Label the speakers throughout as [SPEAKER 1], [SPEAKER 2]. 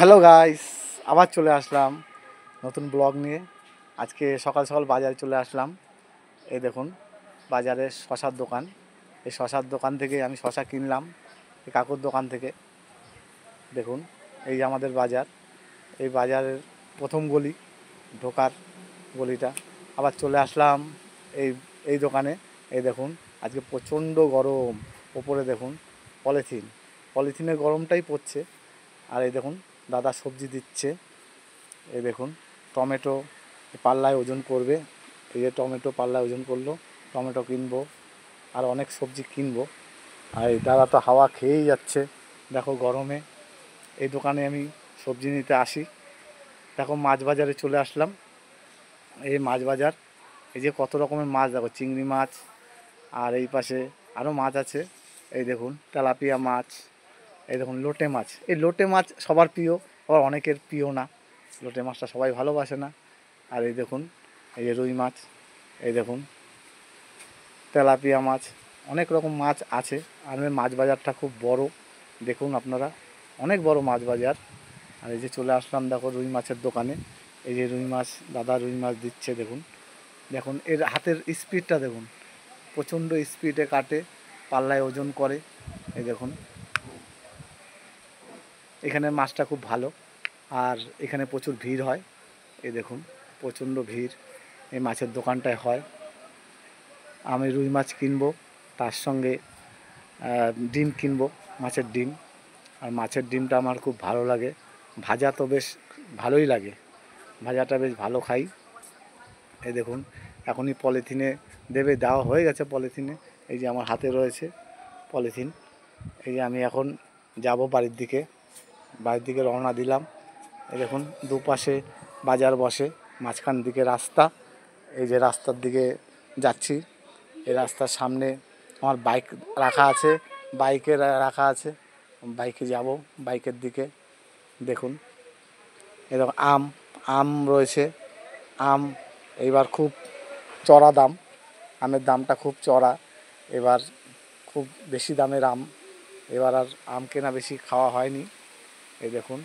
[SPEAKER 1] Hello guys, আবার চলে আসলাম নতুন ব্লগ নিয়ে। আজকে সকাল সকাল বাজারে চলে আসলাম। এই দেখুন বাজারে শশার দোকান। এই শশার দোকান থেকে আমি শশা কিনলাম এই কাকুর দোকান থেকে। দেখুন এই যে আমাদের বাজার, এই বাজারের প্রথম গলি, ঢোকার গলিটা। আবার চলে আসলাম এই এই দোকানে। এই দেখুন আজকে প্রচণ্ড গরম, ওপরে দেখুন পলিথিনের গরমটাই পড়ছে। আর এই দেখুন দাদা সবজি দিচ্ছে। এই দেখুন টমেটো পাল্লায় ওজন করবে। এই যে টমেটো পাল্লায় ওজন করলো, টমেটো কিনবো আর অনেক সবজি কিনবো। আর এই দাদা তো হাওয়া খেয়েই যাচ্ছে। দেখো গরমে এই দোকানে আমি সবজি নিতে আসি। দেখো মাছ বাজারে চলে আসলাম। এই মাছ বাজার, এই যে কত রকমের মাছ, দেখো চিংড়ি মাছ, আর এই পাশে আরও মাছ আছে। এই দেখুন তেলাপিয়া মাছ, এই দেখুন লোটে মাছ। এই লোটে মাছ সবার প্রিয়, আবার অনেকের প্রিয় না। লোটে মাছটা সবাই ভালোবাসে না। আর এই দেখুন এই যে রুই মাছ, এই দেখুন তেলাপিয়া মাছ, অনেক রকম মাছ আছে। আর মাছ বাজারটা খুব বড়, দেখুন আপনারা, অনেক বড় মাছ বাজার। আর এই যে চলে আসলাম দেখো রুই মাছের দোকানে। এই যে রুই মাছ, দাদা রুই মাছ দিচ্ছে। দেখুন দেখুন এর হাতের স্পিডটা দেখুন, প্রচণ্ড স্পিডে কাটে, পাল্লায় ওজন করে। এই দেখুন এখানে মাছটা খুব ভালো, আর এখানে প্রচুর ভিড় হয়। এই দেখুন প্রচণ্ড ভিড় এই মাছের দোকানটায় হয়। আমি রুই মাছ কিনবো, তার সঙ্গে ডিম কিনবো, মাছের ডিম। আর মাছের ডিমটা আমার খুব ভালো লাগে, ভাজা তো বেশ ভালোই লাগে, ভাজাটা বেশ ভালো খাই। এই দেখুন এখনই পলিথিনে দেবে, দেওয়া হয়ে গেছে পলিথিনে। এই যে আমার হাতে রয়েছে পলিথিন। এই যে আমি এখন যাব বাড়ির দিকে রওনা দিলাম। এই দেখুন দুপাশে বাজার বসে, মাঝখান দিকে রাস্তা। এই যে রাস্তার দিকে যাচ্ছি। এই রাস্তার সামনে আমার বাইক রাখা আছে, রাখা আছে, বাইকে যাব, বাইকের দিকে। দেখুন এরকম আম রয়েছে। আম এইবার খুব চড়া দাম, আমের দামটা খুব চড়া এবার, খুব বেশি দামের আম। এবার আর আম কেনা বেশি খাওয়া হয়নি। এই দেখুন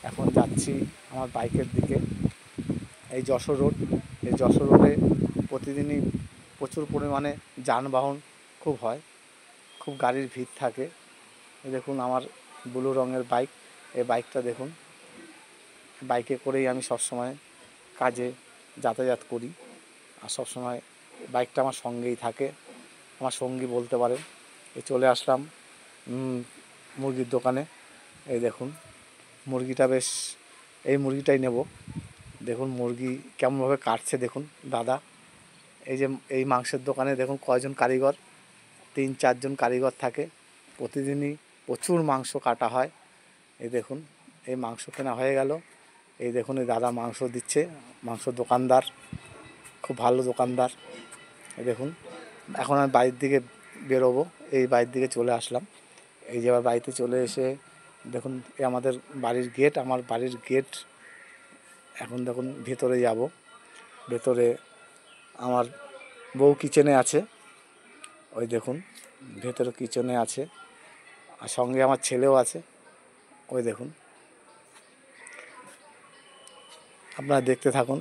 [SPEAKER 1] এখন যাচ্ছি আমার বাইকের দিকে। এই যশোর রোডে প্রতিদিনই প্রচুর পরিমাণে যানবাহন খুব হয়, খুব গাড়ির ভিড় থাকে। এই দেখুন আমার ব্লু রঙের বাইক, এই বাইকটা দেখুন, বাইকে করেই আমি সবসময় কাজে যাতায়াত করি। আর সবসময় বাইকটা আমার সঙ্গেই থাকে, আমার সঙ্গী বলতে পারেন। এই চলে আসলাম মুরগির দোকানে। এই দেখুন মুরগিটা বেশ, এই মুরগিটাই নেব। দেখুন মুরগি কেমনভাবে কাটছে দেখুন দাদা। এই যে এই মাংসের দোকানে দেখুন কয়জন কারিগর, 3-4 জন কারিগর থাকে। প্রতিদিনই প্রচুর মাংস কাটা হয়। এই দেখুন এই মাংস কেনা হয়ে গেল। এই দেখুন এই দাদা মাংস দিচ্ছে, মাংস দোকানদার, খুব ভালো দোকানদার। এই দেখুন এখন আমি বাড়ির দিকে বেরোবো, এই বাড়ির দিকে চলে আসলাম। এই যে আবার বাড়িতে চলে এসে দেখুন এই আমাদের বাড়ির গেট, আমার বাড়ির গেট। এখন দেখুন ভেতরে যাব, ভেতরে আমার বউ কিচেনে আছে। ওই দেখুন ভেতরে কিচেনে আছে, আর সঙ্গে আমার ছেলেও আছে। ওই দেখুন আপনারা দেখতে থাকুন,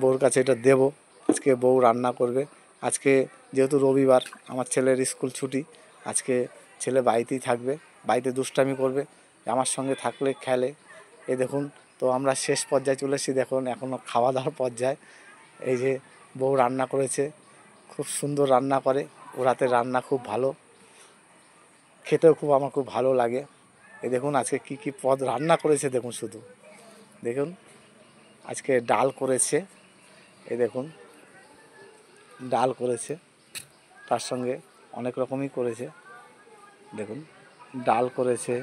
[SPEAKER 1] বউর কাছে এটা দেব। আজকে বউ রান্না করবে। আজকে যেহেতু রবিবার, আমার ছেলের স্কুল ছুটি, আজকে ছেলে বাড়িতেই থাকবে, বাড়িতে দুষ্টামি করবে, আমার সঙ্গে থাকলে খেলে। এই দেখুন তো আমরা শেষ পর্যায়ে চলে এসেছি, দেখুন এখনও খাওয়া দাওয়ার পর্যায়ে। এই যে বউ রান্না করেছে, খুব সুন্দর রান্না করে, ওর হাতের রান্না খুব ভালো, খেতেও আমার খুব ভালো লাগে। এই দেখুন আজকে কি কি পদ রান্না করেছে দেখুন, শুধু দেখুন আজকে ডাল করেছে। এই দেখুন ডাল করেছে, তার সঙ্গে অনেক রকমই করেছে। দেখুন ডাল করেছে,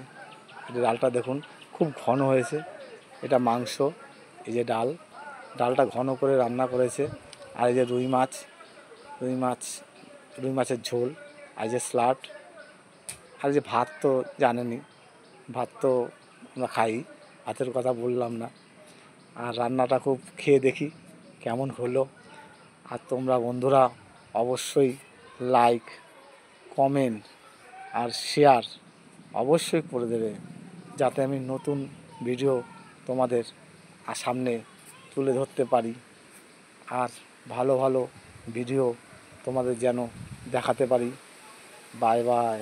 [SPEAKER 1] ডালটা দেখুন খুব ঘন হয়েছে, এটা মাংস। এই যে ডালটা ঘন করে রান্না করেছে। আর এই যে রুই মাছের ঝোল, আর যে স্যালাড, আর যে ভাত তো জানেনই, ভাত তো আমরা খাই, ভাতের কথা বললাম না। আর রান্নাটা খুব খেয়ে দেখি কেমন হলো। আর তোমরা বন্ধুরা অবশ্যই লাইক, কমেন্ট আর শেয়ার অবশ্যই করে দেবে, যাতে আমি নতুন ভিডিও তোমাদের সামনে তুলে ধরতে পারি, আর ভালো ভালো ভিডিও তোমাদের যেন দেখাতে পারি। Bye bye.